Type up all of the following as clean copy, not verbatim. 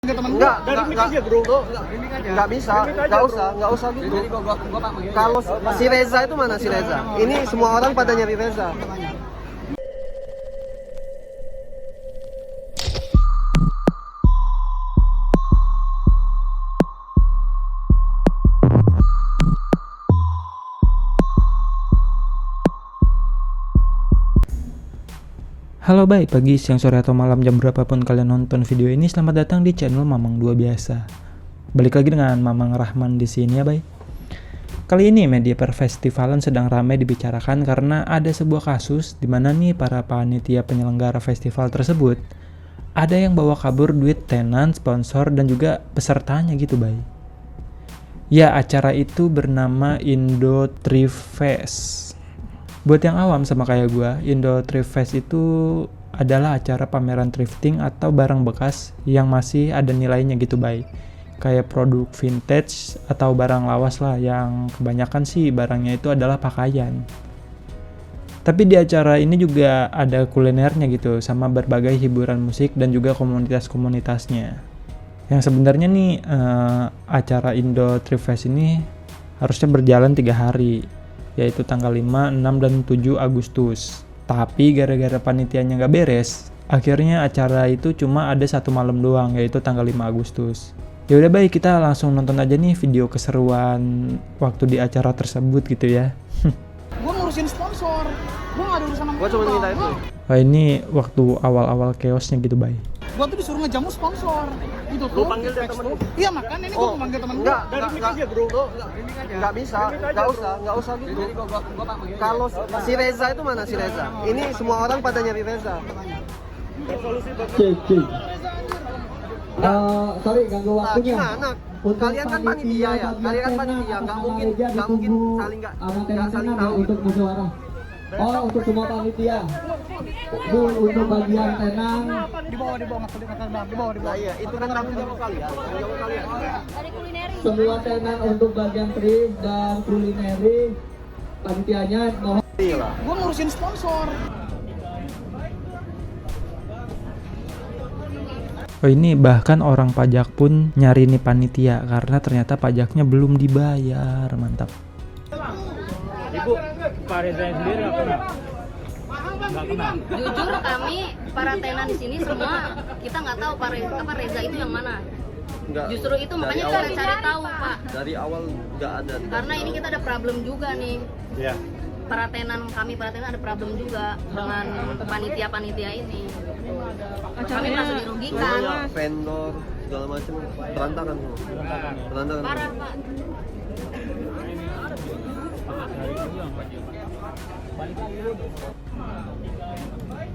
Ke temen Enggak, gua, dari mic aja bro. Enggak bisa, enggak usah gitu. Kalau si Reza itu mana si Reza? Ini semua orang pada nyari Reza. Halo, baik pagi, siang, sore, atau malam, jam berapapun kalian nonton video ini, selamat datang di channel Mamang 2 Biasa. Balik lagi dengan Mamang Rahman di sini ya, baik. Kali ini media perfestivalan sedang ramai dibicarakan karena ada sebuah kasus di mana nih para panitia penyelenggara festival tersebut ada yang bawa kabur duit tenan, sponsor, dan juga pesertanya gitu, baik. Ya, acara itu bernama Indo Thrift Fest. Buat yang awam sama kayak gue, Indo Thrift Fest itu adalah acara pameran thrifting atau barang bekas yang masih ada nilainya gitu, baik. Kayak produk vintage atau barang lawas lah, yang kebanyakan sih barangnya itu adalah pakaian. Tapi di acara ini juga ada kulinernya gitu, sama berbagai hiburan musik dan juga komunitas-komunitasnya. Yang sebenarnya nih acara Indo Thrift Fest ini harusnya berjalan 3 hari. Yaitu tanggal 5, 6, dan 7 Agustus. Tapi gara-gara panitianya nggak beres, akhirnya acara itu cuma ada 1 malam doang, yaitu tanggal 5 Agustus. Ya udah, baik, kita langsung nonton aja nih video keseruan waktu di acara tersebut gitu ya. Gua ngurusin sponsor, gua nggak ada urusan sama Gua cuma minta itu. Wah, ini waktu awal-awal chaosnya gitu, baik. Gua tuh disuruh ngejamu sponsor. Itu tuh. Lu panggil dia temen lu? Iya, makanya ini gua panggil temen gua. Enggak, Dari mic aja bro. Enggak bisa, enggak usah gitu. Kalau si Reza itu mana si Reza? Ini semua orang pada nyari Reza. Cek. Sorry ganggu Nah, waktunya. gimana? Kalian kan panitia ya, kalian kan panitia, nggak mungkin saling tahu. Untuk musyawarah. Oh, untuk semua panitia. Bu, untuk bagian tenang. Di bawah nggak boleh kata bang. Di bawah. Nah, iya, itu kan tanggung jawab kalian. Semua tenang untuk bagian thrift dan kulineri. Panitianya mohon. Iya. Gua ngurusin sponsor. Oh, ini bahkan orang pajak pun nyari nih panitia karena ternyata pajaknya belum dibayar. Mantap. Ibu, Pak Reza sendiri nggak kenal? Nggak kenal. Jujur kami para tenan di sini semua kita nggak tahu Pak Reza itu yang mana. Enggak. Justru itu makanya kita cari tahu Pak. Dari awal nggak ada. Karena ini kita ada problem juga nih. Iya. Para tenan ada problem juga dengan panitia ini. Kami merasa dirugikan. Soalnya vendor segala macam berantakan semua. Berantakan. Parah Pak.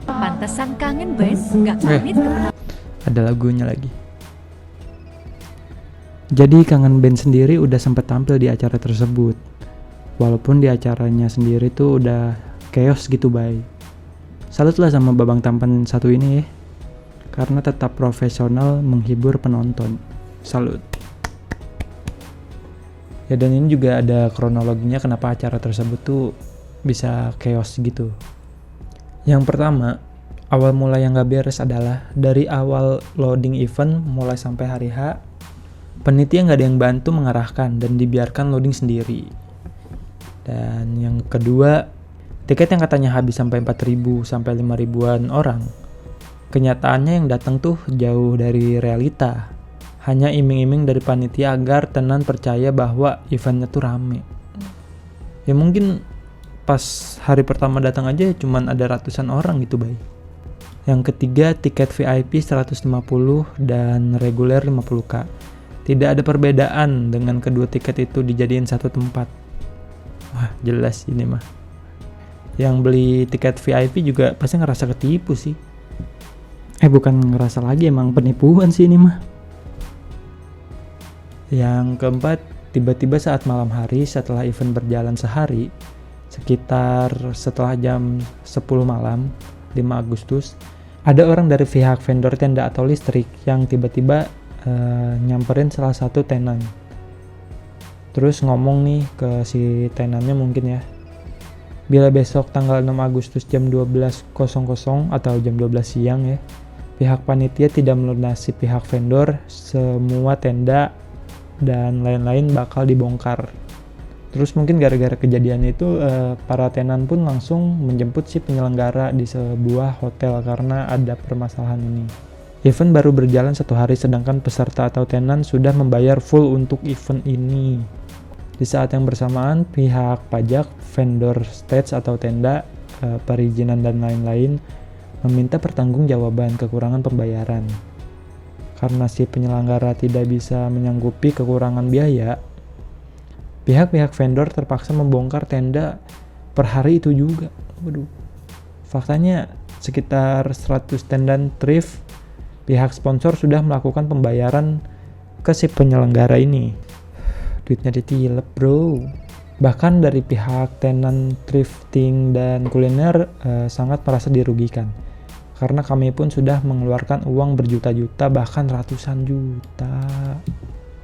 Pantesan kangen band, nggak pamit ke Ada lagunya lagi. Jadi Kangen Band sendiri udah sempet tampil di acara tersebut. Walaupun di acaranya sendiri tuh udah chaos gitu, bay. Salut lah sama babang tampan satu ini ya. Karena tetap profesional menghibur penonton. Salut. Ya, dan ini juga ada kronologinya kenapa acara tersebut tuh bisa chaos gitu. Yang pertama, awal mula yang gak beres adalah dari awal loading event mulai sampai hari H, panitia gak ada yang bantu mengarahkan dan dibiarkan loading sendiri. Dan yang kedua, tiket yang katanya habis sampai 4.000 sampai 5.000-an orang, kenyataannya yang datang tuh jauh dari realita. Hanya iming-iming dari panitia agar tenan percaya bahwa eventnya tuh rame. Ya mungkin pas hari pertama datang aja cuman ada ratusan orang gitu, bay. Yang ketiga, tiket VIP 150 dan reguler 50k. Tidak ada perbedaan dengan kedua tiket itu dijadiin satu tempat. Wah, jelas ini mah. Yang beli tiket VIP juga pasti ngerasa ketipu sih. Bukan ngerasa lagi, emang penipuan sih ini mah. Yang keempat, tiba-tiba saat malam hari setelah event berjalan sehari, sekitar setelah jam 10 malam 5 Agustus, ada orang dari pihak vendor tenda atau listrik yang tiba-tiba nyamperin salah satu tenan. Terus ngomong nih ke si tenannya mungkin ya, bila besok tanggal 6 Agustus jam 12.00 atau jam 12 siang ya, pihak panitia tidak melunasi pihak vendor, semua tenda dan lain-lain bakal dibongkar. Terus mungkin gara-gara kejadian itu para tenan pun langsung menjemput si penyelenggara di sebuah hotel karena ada permasalahan ini. Event baru berjalan 1 hari sedangkan peserta atau tenan sudah membayar full untuk event ini. Di saat yang bersamaan pihak pajak, vendor stage atau tenda, perizinan dan lain-lain meminta pertanggungjawaban kekurangan pembayaran. Karena si penyelenggara tidak bisa menyanggupi kekurangan biaya, pihak-pihak vendor terpaksa membongkar tenda per hari itu juga. Waduh. Faktanya sekitar 100 tenda thrift pihak sponsor sudah melakukan pembayaran ke si penyelenggara ini. Duitnya ditilep, bro. Bahkan dari pihak tenan thrifting dan kuliner sangat merasa dirugikan. Karena kami pun sudah mengeluarkan uang berjuta-juta bahkan ratusan juta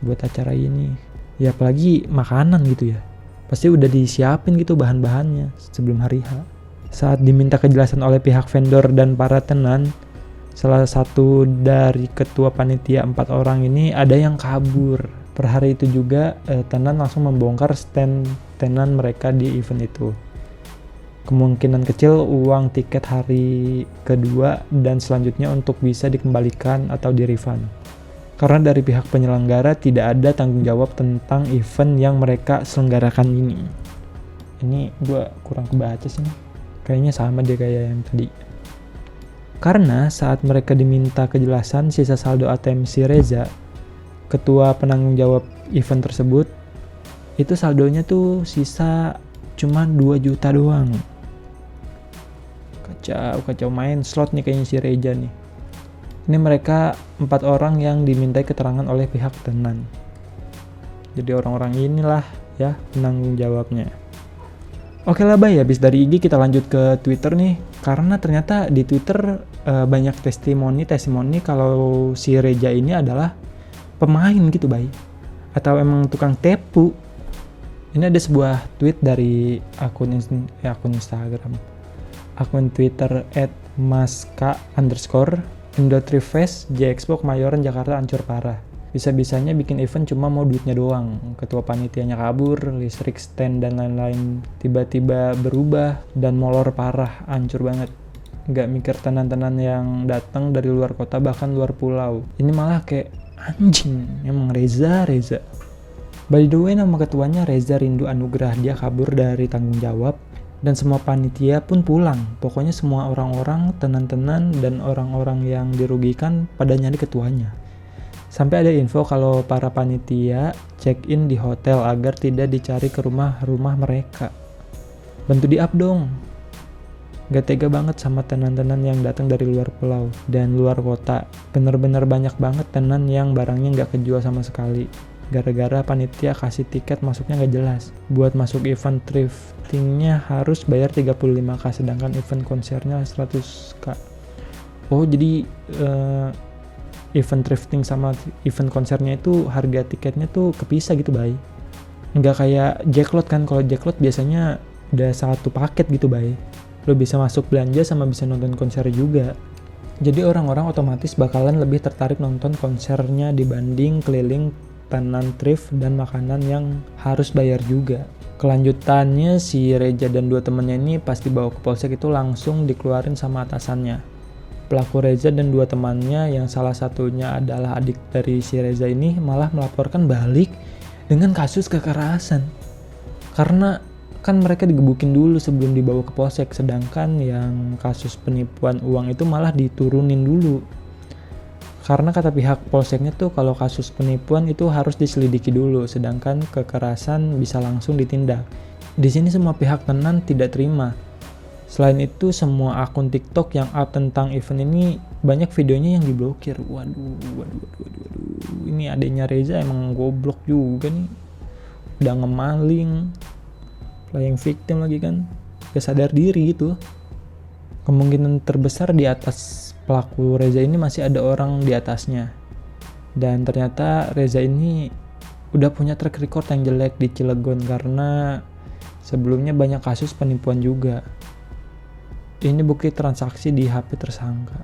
buat acara ini. Ya apalagi makanan gitu ya. Pasti udah disiapin gitu bahan-bahannya sebelum hari H. Saat diminta kejelasan oleh pihak vendor dan para tenan, salah satu dari ketua panitia 4 orang ini ada yang kabur. Per hari itu juga tenan langsung membongkar stand tenan mereka di event itu. Kemungkinan kecil uang tiket hari kedua dan selanjutnya untuk bisa dikembalikan atau di-refund. Karena dari pihak penyelenggara tidak ada tanggung jawab tentang event yang mereka selenggarakan ini. Ini gue kurang kebaca sih nih. Kayaknya sama dia kayak yang tadi. Karena saat mereka diminta kejelasan sisa saldo ATM si Reza, ketua penanggung jawab event tersebut, itu saldonya tuh sisa cuma 2 juta doang. Kacau main slot nih kayaknya si Reza nih. Ini mereka 4 orang yang dimintai keterangan oleh pihak tenan. Jadi orang-orang inilah ya penanggung jawabnya. Oke lah Bay, habis dari IG kita lanjut ke Twitter nih. Karena ternyata di Twitter banyak testimoni kalau si Reza ini adalah pemain gitu Bay. Atau emang tukang tepu. Ini ada sebuah tweet dari akun Instagram. Akun Twitter @maska_. Indo Trifest, J-Expo Kemayoran Jakarta hancur parah. Bisa-bisanya bikin event cuma mau duitnya doang. Ketua panitianya kabur, listrik stand dan lain-lain tiba-tiba berubah dan molor parah, hancur banget. Gak mikir tenan-tenan yang datang dari luar kota bahkan luar pulau. Ini malah kayak anjing, emang Reza. By the way, nama ketuanya Reza Rindu Anugrah. Dia kabur dari tanggung jawab dan semua panitia pun pulang. Pokoknya semua orang-orang, tenan-tenan, dan orang-orang yang dirugikan pada nyari ketuanya. Sampai ada info kalau para panitia check-in di hotel agar tidak dicari ke rumah-rumah mereka. Bantu di-up dong. Gak tega banget sama tenan-tenan yang datang dari luar pulau dan luar kota. Bener-bener banyak banget tenan yang barangnya gak kejual sama sekali. Gara-gara panitia kasih tiket masuknya gak jelas. Buat masuk event thriftingnya harus bayar 35.000 sedangkan event konsernya 100.000. Oh jadi event thrifting sama event konsernya itu harga tiketnya tuh kepisah gitu Bay. Nggak kayak Jacklot kan. Kalau Jacklot biasanya udah satu paket gitu Bay. Lo bisa masuk belanja sama bisa nonton konser juga. Jadi orang-orang otomatis bakalan lebih tertarik nonton konsernya dibanding keliling tenan thrift dan makanan yang harus bayar juga. Kelanjutannya si Reza dan 2 temannya ini pas dibawa ke polsek itu langsung dikeluarin sama atasannya. Pelaku Reza dan 2 temannya yang salah satunya adalah adik dari si Reza ini malah melaporkan balik dengan kasus kekerasan. Karena kan mereka digebukin dulu sebelum dibawa ke polsek, sedangkan yang kasus penipuan uang itu malah diturunin dulu. Karena kata pihak polseknya tuh kalau kasus penipuan itu harus diselidiki dulu, sedangkan kekerasan bisa langsung ditindak. Di sini semua pihak tenan tidak terima. Selain itu semua akun TikTok yang up tentang event ini banyak videonya yang diblokir. Waduh. Ini adiknya Reza emang goblok juga nih. Udah ngemaling, playing victim lagi kan, gak sadar diri gitu. Kemungkinan terbesar di atas pelaku Reza ini masih ada orang di atasnya. Dan ternyata Reza ini udah punya track record yang jelek di Cilegon karena sebelumnya banyak kasus penipuan juga. Ini bukti transaksi di HP tersangka.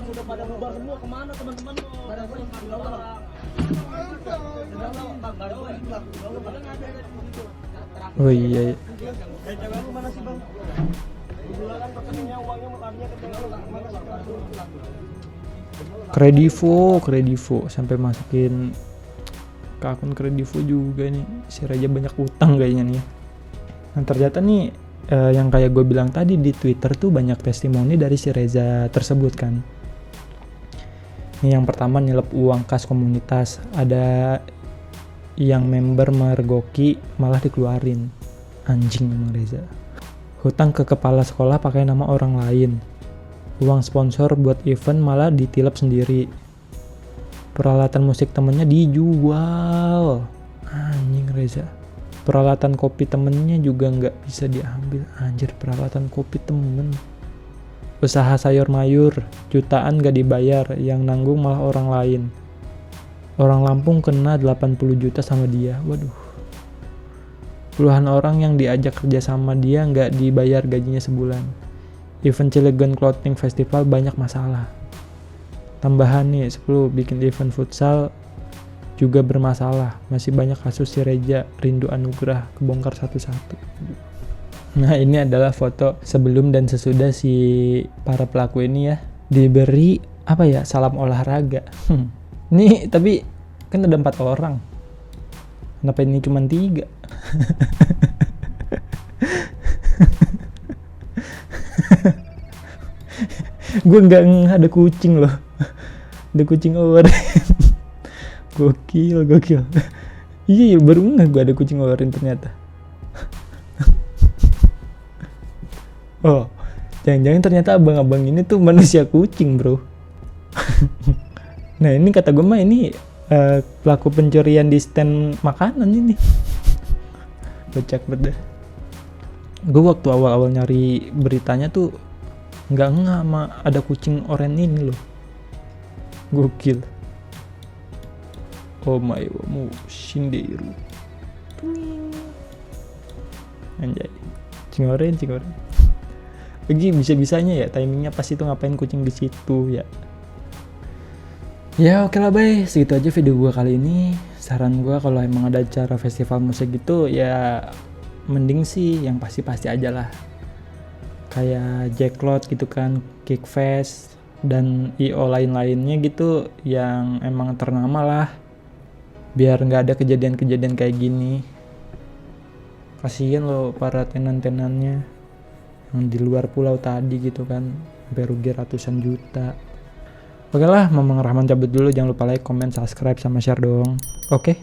sudah pada bubar semua, kemana teman-teman? Pada gue yang orang. Oh iya. Cewek lu mana sih bang? Dibilang rekeningnya uangnya makannya ke cewek lu mana sih bang? Kredivo sampai masukin ke akun Kredivo juga nih. Si Reza banyak utang kayaknya nih ya. Nah ternyata nih yang kayak gue bilang tadi di Twitter tuh banyak testimoni dari si Reza tersebut kan. Ini yang pertama nyelep uang kas komunitas, ada yang member mergoki malah dikeluarin. Anjing emang Reza. Hutang ke kepala sekolah pakai nama orang lain. Uang sponsor buat event malah ditilep sendiri. Peralatan musik temennya dijual. Anjing Reza. Peralatan kopi temennya juga nggak bisa diambil. Anjir, peralatan kopi temen. Usaha sayur mayur, jutaan gak dibayar, yang nanggung malah orang lain. Orang Lampung kena 80 juta sama dia. Waduh. Puluhan orang yang diajak kerja sama dia nggak dibayar gajinya sebulan. Event Cilegon Clothing Festival banyak masalah. Tambahan nih 10 bikin event futsal juga bermasalah. Masih banyak kasus si Reza Rindu Anugrah kebongkar satu-satu. Nah ini adalah foto sebelum dan sesudah si para pelaku ini ya diberi apa ya, salam olahraga. Nih tapi kan ada 4 orang. Kenapa ini cuma 3? Gue nggak ada kucing loh. Ada kucing orange. Gokil. Iya baru nggak gue ada kucing orange ternyata. Oh, jangan-jangan ternyata abang-abang ini tuh manusia kucing bro. Nah ini kata gue mah ini pelaku pencurian di stand makanan ini. Becak banget. Gue waktu awal-awal nyari beritanya tuh nggak sama ada kucing oranye ini loh. Gokil. Oh my wa shinderu. Anjay. Kucing oranye. Lagi bisa-bisanya ya timingnya pas itu ngapain kucing di situ ya. Ya oke lah bay, segitu aja video gue kali ini. Saran gue kalau emang ada acara festival musik gitu ya mending sih yang pasti-pasti aja lah. Kayak Jacklot gitu kan, Kickfest dan IO lain-lainnya gitu yang emang ternama lah. Biar nggak ada kejadian-kejadian kayak gini. Kasian loh para tenan-tenannya yang di luar pulau tadi gitu kan, sampai rugi ratusan juta. Oke lah, Mamang Rahman cabut dulu. Jangan lupa like, comment, subscribe, sama share dong. Oke.